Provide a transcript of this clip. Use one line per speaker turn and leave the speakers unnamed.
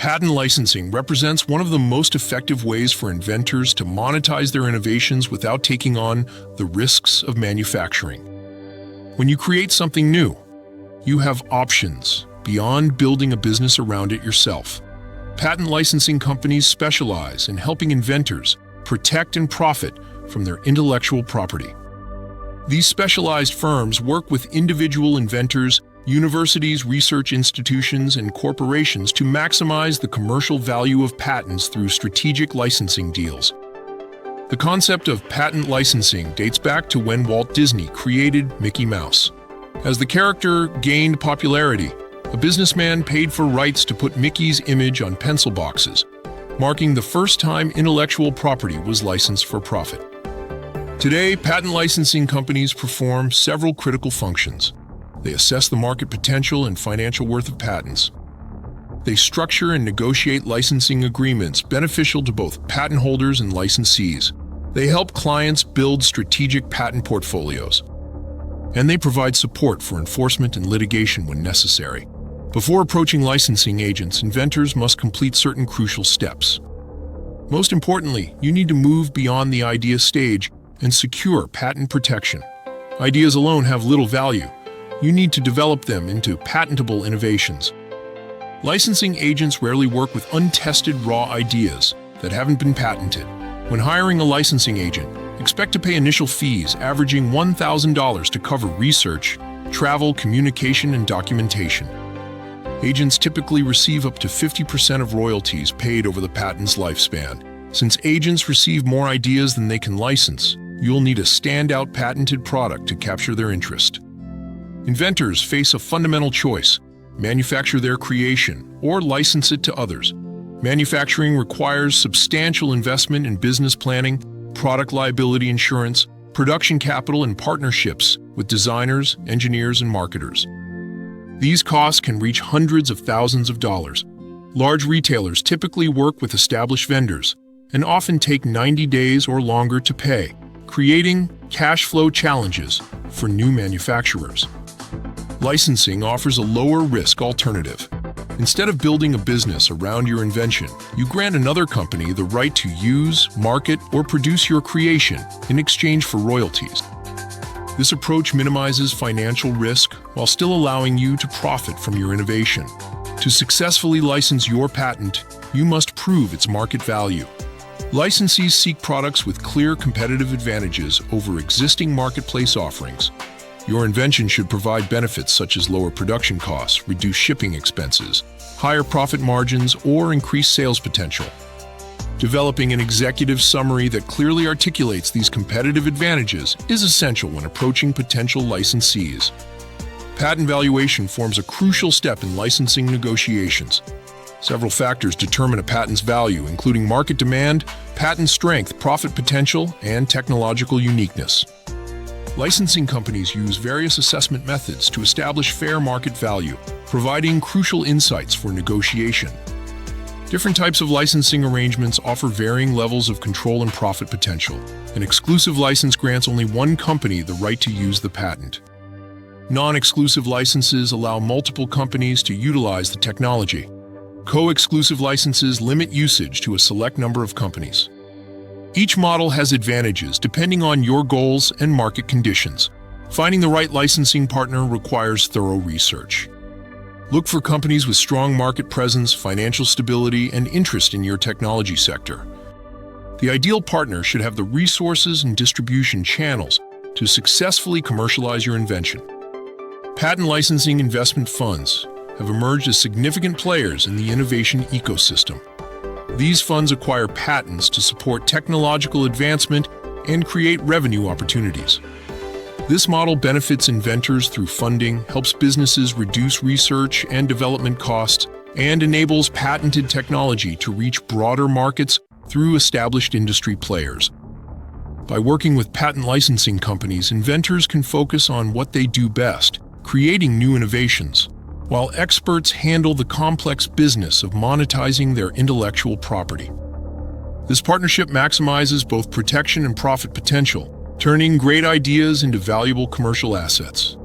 Patent licensing represents one of the most effective ways for inventors to monetize their innovations without taking on the risks of manufacturing. When you create something new, you have options beyond building a business around it yourself. Patent licensing companies specialize in helping inventors protect and profit from their intellectual property. These specialized firms work with individual inventors, universities, research institutions, and corporations to maximize the commercial value of patents through strategic licensing deals. The concept of patent licensing dates back to when Walt Disney created Mickey Mouse. As the character gained popularity, a businessman paid for rights to put Mickey's image on pencil boxes, marking the first time intellectual property was licensed for profit. Today, patent licensing companies perform several critical functions. They assess the market potential and financial worth of patents. They structure and negotiate licensing agreements beneficial to both patent holders and licensees. They help clients build strategic patent portfolios. And they provide support for enforcement and litigation when necessary. Before approaching licensing agents, inventors must complete certain crucial steps. Most importantly, you need to move beyond the idea stage and secure patent protection. Ideas alone have little value. You need to develop them into patentable innovations. Licensing agents rarely work with untested raw ideas that haven't been patented. When hiring a licensing agent, expect to pay initial fees averaging $1,000 to cover research, travel, communication, and documentation. Agents typically receive up to 50% of royalties paid over the patent's lifespan. Since agents receive more ideas than they can license, you'll need a standout patented product to capture their interest. Inventors face a fundamental choice: manufacture their creation or license it to others. Manufacturing requires substantial investment in business planning, product liability insurance, production capital, and partnerships with designers, engineers, and marketers. These costs can reach hundreds of thousands of dollars. Large retailers typically work with established vendors and often take 90 days or longer to pay, creating cash flow challenges for new manufacturers. Licensing offers a lower-risk alternative. Instead of building a business around your invention, you grant another company the right to use, market, or produce your creation in exchange for royalties. This approach minimizes financial risk while still allowing you to profit from your innovation. To successfully license your patent, you must prove its market value. Licensees seek products with clear competitive advantages over existing marketplace offerings. Your invention should provide benefits such as lower production costs, reduced shipping expenses, higher profit margins, or increased sales potential. Developing an executive summary that clearly articulates these competitive advantages is essential when approaching potential licensees. Patent valuation forms a crucial step in licensing negotiations. Several factors determine a patent's value, including market demand, patent strength, profit potential, and technological uniqueness. Licensing companies use various assessment methods to establish fair market value, providing crucial insights for negotiation. Different types of licensing arrangements offer varying levels of control and profit potential. An exclusive license grants only one company the right to use the patent. Non-exclusive licenses allow multiple companies to utilize the technology. Co-exclusive licenses limit usage to a select number of companies. Each model has advantages depending on your goals and market conditions. Finding the right licensing partner requires thorough research. Look for companies with strong market presence, financial stability, and interest in your technology sector. The ideal partner should have the resources and distribution channels to successfully commercialize your invention. Patent licensing investment funds have emerged as significant players in the innovation ecosystem. These funds acquire patents to support technological advancement and create revenue opportunities. This model benefits inventors through funding, helps businesses reduce research and development costs, and enables patented technology to reach broader markets through established industry players. By working with patent licensing companies, inventors can focus on what they do best, creating new innovations, while experts handle the complex business of monetizing their intellectual property. This partnership maximizes both protection and profit potential, turning great ideas into valuable commercial assets.